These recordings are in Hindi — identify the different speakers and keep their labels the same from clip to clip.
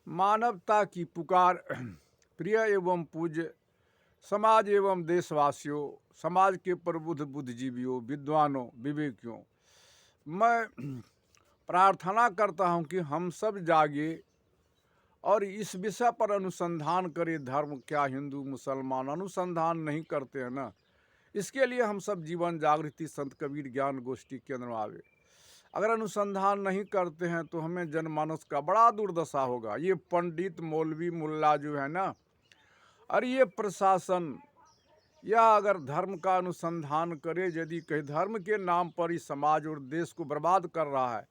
Speaker 1: मानवता की पुकार। प्रिय एवं पूज्य समाज एवं देशवासियों, समाज के प्रबुद्ध बुद्धिजीवियों, विद्वानों, विवेकियों, मैं प्रार्थना करता हूं कि हम सब जागे और इस विषय पर अनुसंधान करें। धर्म क्या, हिंदू मुसलमान अनुसंधान नहीं करते हैं ना। इसके लिए हम सब जीवन जागृति संत कबीर ज्ञान गोष्ठी केंद्र में आवे। अगर अनुसंधान नहीं करते हैं तो हमें जनमानस का बड़ा दुर्दशा होगा। ये पंडित मौलवी मुल्ला जो है ना, और ये प्रशासन, या अगर धर्म का अनुसंधान करे, यदि कहीं धर्म के नाम पर ही समाज और देश को बर्बाद कर रहा है,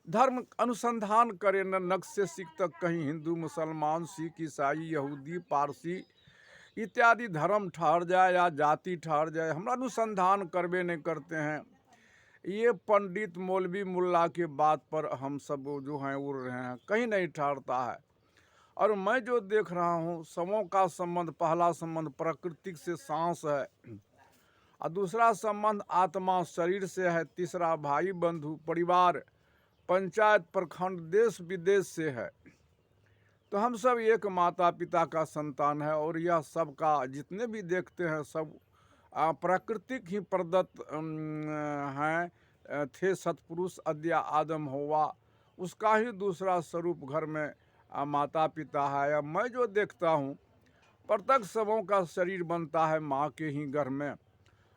Speaker 1: धर्म अनुसंधान करे न, नक से सिख तक कहीं हिंदू मुसलमान सिख ईसाई यहूदी पारसी इत्यादि धर्म ठहर जाए या जाति ठहर जाए, हम अनुसंधान करवे नहीं करते हैं। ये पंडित मौलवी मुल्ला के बात पर हम सब जो हैं उड़ रहे हैं, कहीं नहीं ठहरता है। और मैं जो देख रहा हूँ, समों का संबंध, पहला संबंध प्राकृतिक से सांस है, और दूसरा संबंध आत्मा शरीर से है, तीसरा भाई बंधु परिवार पंचायत प्रखंड देश विदेश से है। तो हम सब एक माता पिता का संतान है, और यह सबका जितने भी देखते हैं सब प्राकृतिक ही प्रदत्त हैं। थे सतपुरुष अद्या आदम होवा, उसका ही दूसरा स्वरूप घर में माता पिता है। या मैं जो देखता हूँ, प्रत्येक सबों का शरीर बनता है माँ के ही घर में,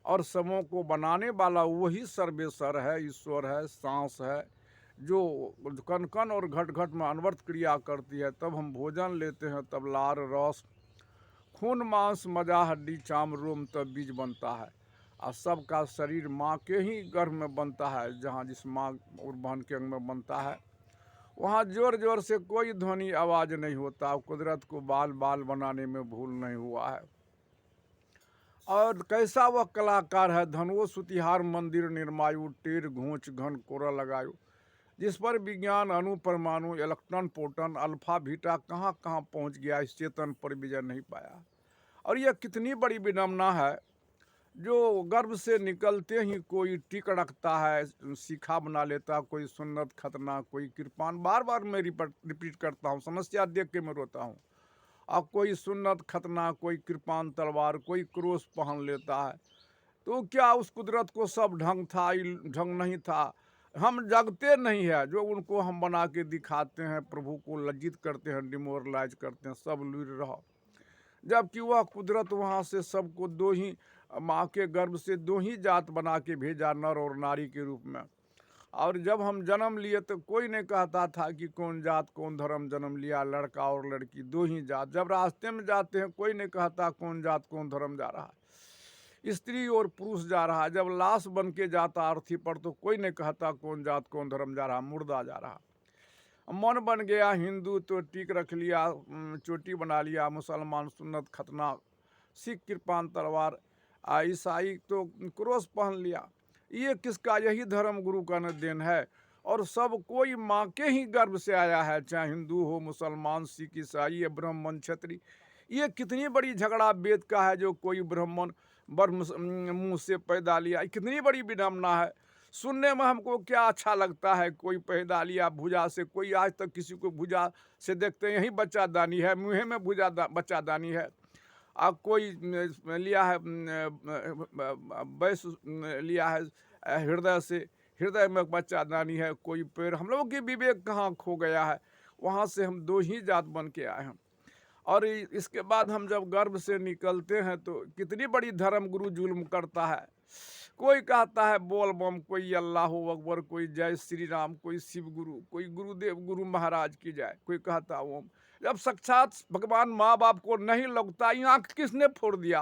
Speaker 1: और सबों को बनाने वाला वही सर्वेश्वर है, ईश्वर है, सांस है, जो कण कण और घट घट में अनवर्त क्रिया करती है। तब हम भोजन लेते हैं, तब लार रस खून मांस मजा हड्डी चाम रोम तब बीज बनता है। और सबका शरीर माँ के ही गर्भ में बनता है। जहाँ जिस माँ और बहन के अंग में बनता है, वहाँ जोर जोर से कोई ध्वनि आवाज नहीं होता। कुदरत को बाल बाल बनाने में भूल नहीं हुआ है। और कैसा वह कलाकार है, धनवो सुतिहार मंदिर निर्मायु, टेर घोंच घन कोरा लगायु, जिस पर विज्ञान अणु परमाणु इलेक्ट्रॉन प्रोटॉन अल्फा बीटा कहाँ कहाँ पहुँच गया, इस चेतन पर विजय नहीं पाया। और यह कितनी बड़ी विडम्बना है, जो गर्भ से निकलते ही कोई टिक रखता है, सीखा बना लेता, कोई सुन्नत खतना, कोई कृपान, बार बार मैं रिपीट करता हूँ, समस्या देख के मैं रोता हूँ। अब कोई सुन्नत खतना, कोई कृपान तलवार, कोई क्रोस पहन लेता है। तो क्या उस कुदरत को सब ढंग था? ढंग नहीं था। हम जगते नहीं है, जो उनको हम बना के दिखाते हैं, प्रभु को लज्जित करते हैं, डिमोरलाइज करते हैं, सब लुर रहो। जबकि वह कुदरत वहाँ से सबको दो ही, माँ के गर्भ से दो ही जात बना के भेजा, नर और नारी के रूप में। और जब हम जन्म लिए तो कोई नहीं कहता था कि कौन जात कौन धर्म जन्म लिया, लड़का और लड़की दो ही जात। जब रास्ते में जाते हैं कोई नहीं कहता कौन जात कौन धर्म जा रहा है, स्त्री और पुरुष जा रहा है। जब लाश बन के जाता अर्थी पर तो कोई नहीं कहता कौन जात कौन धर्म जा रहा, मुर्दा जा रहा। मन बन गया हिंदू तो टीक रख लिया, चोटी बना लिया, मुसलमान सुन्नत खतना, सिख कृपान तलवार, ईसाई तो क्रोस पहन लिया। ये किसका? यही धर्म गुरु का न देन है। और सब कोई माँ के ही गर्भ से आया है, चाहे हिंदू हो मुसलमान सिख ईसाई ब्राह्मण क्षत्रिय। ये कितनी बड़ी झगड़ा वेद का है, जो कोई ब्राह्मण ब्रह्म मुँह से पैदा लिया। कितनी बड़ी विडम्बना है। सुनने में हमको क्या अच्छा लगता है, कोई पैदा लिया भुजा से। कोई आज तक किसी को भुजा से देखते हैं, यही बच्चा दानी है, मुँह में बच्चा दानी है। कोई लिया है बैस लिया है हृदय से, हृदय में बच्चा दानी है। कोई पैर, हम लोगों की विवेक कहाँ खो गया है। वहाँ से हम दो ही जात बन के आए हैं। और इसके बाद हम जब गर्भ से निकलते हैं तो कितनी बड़ी धर्म गुरु जुल्म करता है। कोई कहता है बोल बम, कोई अल्लाह अकबर, कोई जय श्री राम, कोई शिव गुरु, कोई गुरुदेव गुरु महाराज की जय, कोई कहता ओम। जब साक्षात भगवान माँ बाप को नहीं लगता, ये आँख किसने फोड़ दिया?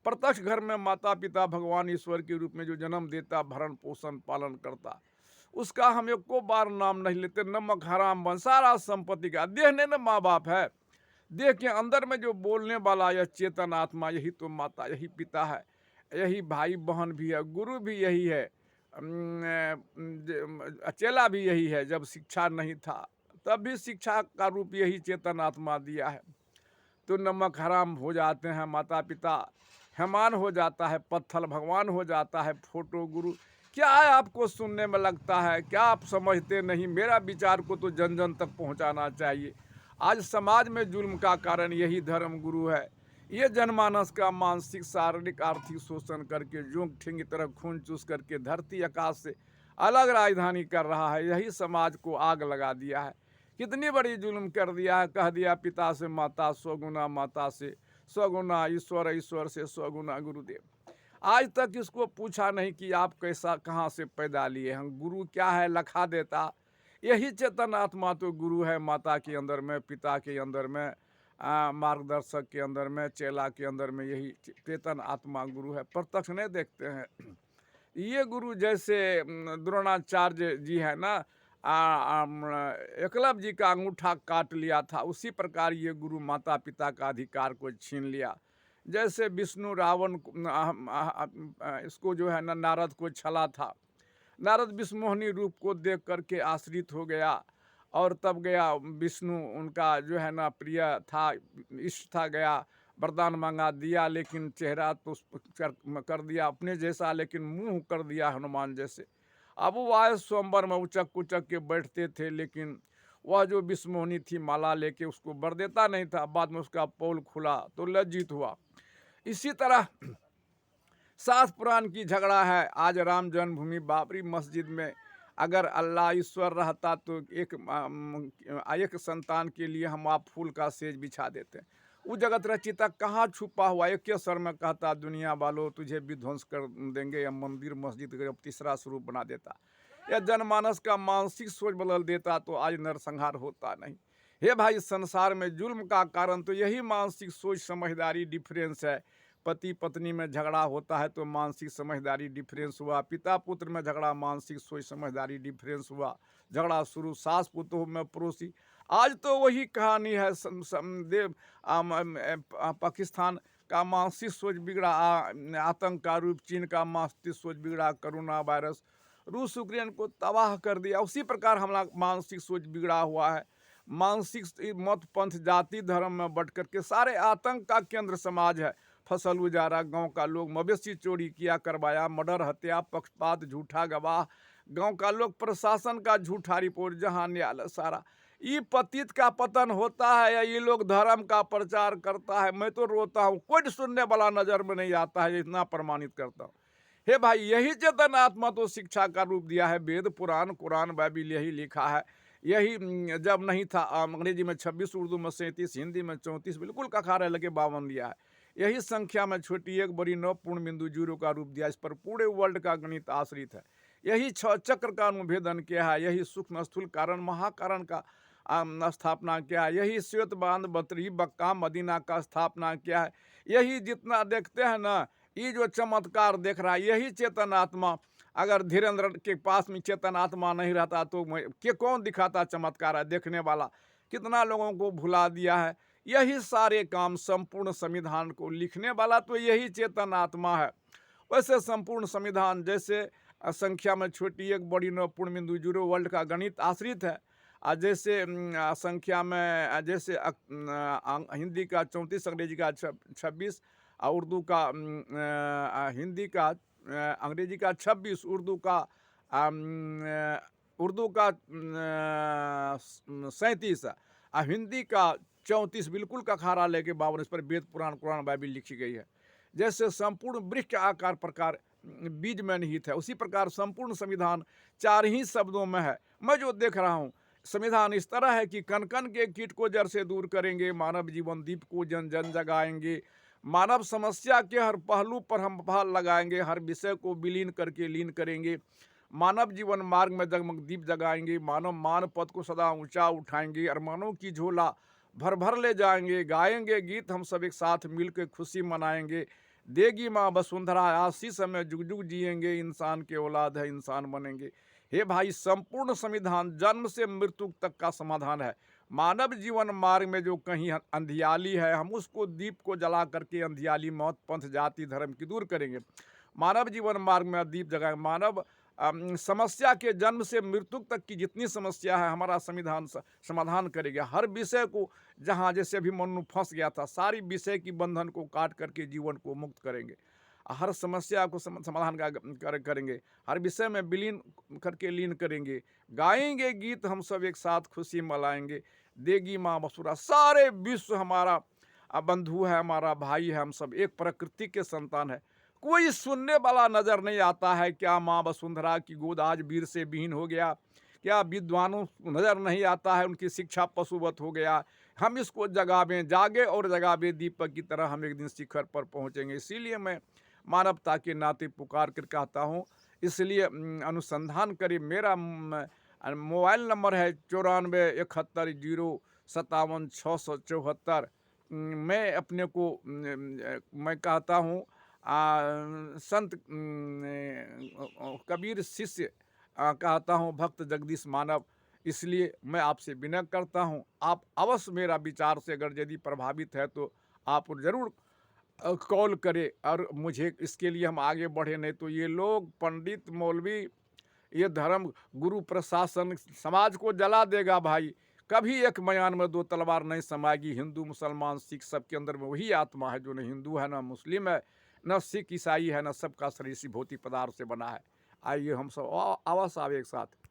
Speaker 1: प्रत्यक्ष घर में माता पिता भगवान ईश्वर के रूप में जो जन्म देता, भरण पोषण पालन करता, उसका हम एको बार नाम नहीं लेते। नमक हराम बन, सारा संपत्ति का देह ने न माँ बाप है। देह के अंदर में जो बोलने वाला यह चेतन आत्मा, यही तो माता, यही पिता है, यही भाई बहन भी है, गुरु भी यही है, चेला भी यही है। जब शिक्षा नहीं था तब भी शिक्षा का रूप यही चेतन आत्मा दिया है। तो नमक हराम हो जाते हैं, माता पिता हैमान हो जाता है, पत्थर भगवान हो जाता है, फोटो गुरु। क्या है आपको सुनने में लगता है? क्या आप समझते नहीं? मेरा विचार को तो जन जन तक पहुंचाना चाहिए। आज समाज में जुल्म का कारण यही धर्म गुरु है। ये जनमानस का मानसिक शारीरिक आर्थिक शोषण करके जोंक ठेंग की तरह खून चूस करके धरती आकाश से अलग राजधानी कर रहा है। यही समाज को आग लगा दिया है। कितनी बड़ी जुल्म कर दिया है। कह दिया पिता से माता, स्वगुना माता से स्वगुना ईश्वर, ईश्वर से स्वगुना गुरुदेव। आज तक इसको पूछा नहीं कि आप कैसा कहाँ से पैदा लिए हैं, गुरु क्या है लखा देता। यही चेतन आत्मा तो गुरु है। माता के अंदर में, पिता के अंदर में, मार्गदर्शक के अंदर में, चेला के अंदर में, यही चेतन आत्मा गुरु है। प्रत्यक्ष नहीं देखते हैं। ये गुरु जैसे द्रोणाचार्य जी है ना, एकलव्य जी का अंगूठा काट लिया था, उसी प्रकार ये गुरु माता पिता का अधिकार को छीन लिया। जैसे विष्णु रावण इसको जो है ना नारद को छला था। नारद विष्णुमोहनी रूप को देख करके आश्रित हो गया और तब गया विष्णु उनका जो है ना प्रिय था, इष्ट था, गया वरदान मांगा, दिया, लेकिन चेहरा तो कर दिया अपने जैसा, लेकिन मुंह कर दिया हनुमान जैसे। अब वो आए स्वयंवर में उचक कुचक के बैठते थे, लेकिन वह जो विष्णुमोहनी थी माला लेके उसको बर देता नहीं था। बाद में उसका पोल खुला तो लज्जित हुआ। इसी तरह सात पुराण की झगड़ा है। आज राम जन्मभूमि बाबरी मस्जिद में अगर अल्लाह ईश्वर रहता तो एक संतान के लिए हम आप फूल का सेज बिछा देते। वो जगत रचिता कहाँ छुपा हुआ, एक के स्वर में कहता दुनिया वालों तुझे भी ध्वंस कर देंगे, या मंदिर मस्जिद का तीसरा स्वरूप बना देता, या जनमानस का मानसिक सोच बदल देता तो आज नरसंहार होता नहीं। हे भाई, संसार में जुल्म का कारण तो यही मानसिक सोच समझदारी डिफरेंस है। पति पत्नी में झगड़ा होता है तो मानसिक समझदारी डिफरेंस हुआ। पिता पुत्र में झगड़ा, मानसिक सोच समझदारी डिफरेंस हुआ। झगड़ा शुरू सास पुतोह में, पड़ोसी। आज तो वही कहानी है। पाकिस्तान का मानसिक सोच बिगड़ा, आतंक का रूप, चीन का मानसिक सोच बिगड़ा, कोरोना वायरस, रूस यूक्रेन को तबाह कर दिया। उसी प्रकार हमारा मानसिक सोच बिगड़ा हुआ है। मानसिक मत पंथ जाति धर्म में बढ़ करके सारे आतंक का केंद्र समाज है। फसल उजारा, गांव का लोग मवेशी चोरी किया करवाया, मर्डर, हत्या, पक्षपात, झूठा गवाह, गांव का लोग प्रशासन का झूठा रिपोर्ट, जहां न्यायालय सारा। ये पतित का पतन होता है या ये लोग धर्म का प्रचार करता है, मैं तो रोता हूँ। कोई सुनने वाला नजर में नहीं आता है, इतना प्रमाणित करता हूँ। हे भाई, यही चेतन आत्मा तो शिक्षा का रूप दिया है। वेद पुराण कुरान बाइबिल यही लिखा है। यही जब नहीं था, अंग्रेजी में 26, उर्दू में 37, हिंदी में 34, बिल्कुल कखारे लगे 52 दिया है। यही संख्या में छोटी एक बड़ी 9 पूर्ण बिंदु जीरो का रूप दिया। इस पर पूरे वर्ल्ड का गणित आश्रित है। यही 6 चक्र का अनुभेदन किया है। यही सूक्ष्म स्थूल कारण महाकारण का स्थापना किया है। यही श्वेत बांध बतरी बक्का मदीना का स्थापना किया है। यही जितना देखते हैं ना, ये जो चमत्कार देख रहा है, यही चेतन आत्मा। अगर धीरेन्द्र के पास में चेतन आत्मा नहीं रहता तो कौन दिखाता चमत्कार है देखने वाला। कितना लोगों को भुला दिया है। यही सारे काम, संपूर्ण संविधान को लिखने वाला तो यही चेतन आत्मा है। वैसे संपूर्ण संविधान जैसे संख्या में छोटी एक बड़ी 9 पूर्ण बिंदु जीरो वर्ल्ड का गणित आश्रित है। जैसे संख्या में जैसे हिंदी का 34, अंग्रेजी का 26, उर्दू का हिंदी का अंग्रेजी का 26, उर्दू का 37, हिंदी का 34, बिल्कुल कखारा लेके 52। इस पर वेद पुराण कुरान बाइबिल लिखी गई है। जैसे संपूर्ण वृक्ष आकार प्रकार बीज में निहित है, उसी प्रकार संपूर्ण संविधान 4 ही शब्दों में है। मैं जो देख रहा हूँ, संविधान इस तरह है कि कण कण के कीट को जड़ से दूर करेंगे, मानव जीवन दीप को जन जन जगाएंगे, मानव समस्या के हर पहलू पर हम पहल लगाएंगे, हर विषय को विलीन करके लीन करेंगे, मानव जीवन मार्ग में जगमग दीप जगाएंगे, मानव मान पद को सदा ऊंचा उठाएंगे, अरमानों की झोला भर भर ले जाएंगे, गाएंगे गीत हम सब एक साथ मिलकर खुशी मनाएंगे, देगी माँ वसुंधरा आशीष में जुग जुग जिएंगे, इंसान के औलाद है इंसान बनेंगे। हे भाई, संपूर्ण संविधान जन्म से मृत्यु तक का समाधान है। मानव जीवन मार्ग में जो कहीं अंधियाली है, हम उसको दीप को जला करके अंधियाली मौत पंथ जाति धर्म की दूर करेंगे। मानव जीवन मार्ग में दीप जगाएंगे। मानव समस्या के जन्म से मृत्यु तक की जितनी समस्या है हमारा संविधान समाधान करेगा। हर विषय को, जहाँ जैसे भी मनु फंस गया था, सारी विषय की बंधन को काट करके जीवन को मुक्त करेंगे। हर समस्या को समाधान करेंगे, हर विषय में विलीन करके लीन करेंगे, गाएंगे गीत हम सब एक साथ खुशी मनाएंगे, देगी माँ बसुरा। सारे विश्व हमारा बंधु है, हमारा भाई है, हम सब एक प्रकृति के संतान है। कोई सुनने वाला नजर नहीं आता है। क्या माँ वसुंधरा की गोद आज वीर से विहीन हो गया? क्या विद्वानों नजर नहीं आता है उनकी शिक्षा पशुवत हो गया? हम इसको जगावे, जागे और जगावे दीपक की तरह हम एक दिन शिखर पर पहुंचेंगे। इसीलिए मैं मानवता के नाते पुकार कर कहता हूँ, इसलिए अनुसंधान करिए। मेरा मोबाइल नंबर है 94 71 057 674। मैं अपने को मैं कहता हूँ संत कबीर शिष्य कहता हूँ, भक्त जगदीश मानव। इसलिए मैं आपसे विनय करता हूँ, आप अवश्य मेरा विचार से अगर यदि प्रभावित है तो आप ज़रूर कॉल करें और मुझे इसके लिए हम आगे बढ़े। नहीं तो ये लोग पंडित मौलवी, ये धर्म गुरु प्रशासन समाज को जला देगा भाई। कभी एक मयान में दो तलवार नहीं समाएगी। हिंदू मुसलमान सिख सबके अंदर में वही आत्मा है, जो न हिंदू है, न मुस्लिम है, न सिख ईसाई है, न सबका शरीर इसी भौतिक पदार्थ से बना है। आइए हम सब आवास आवे एक साथ।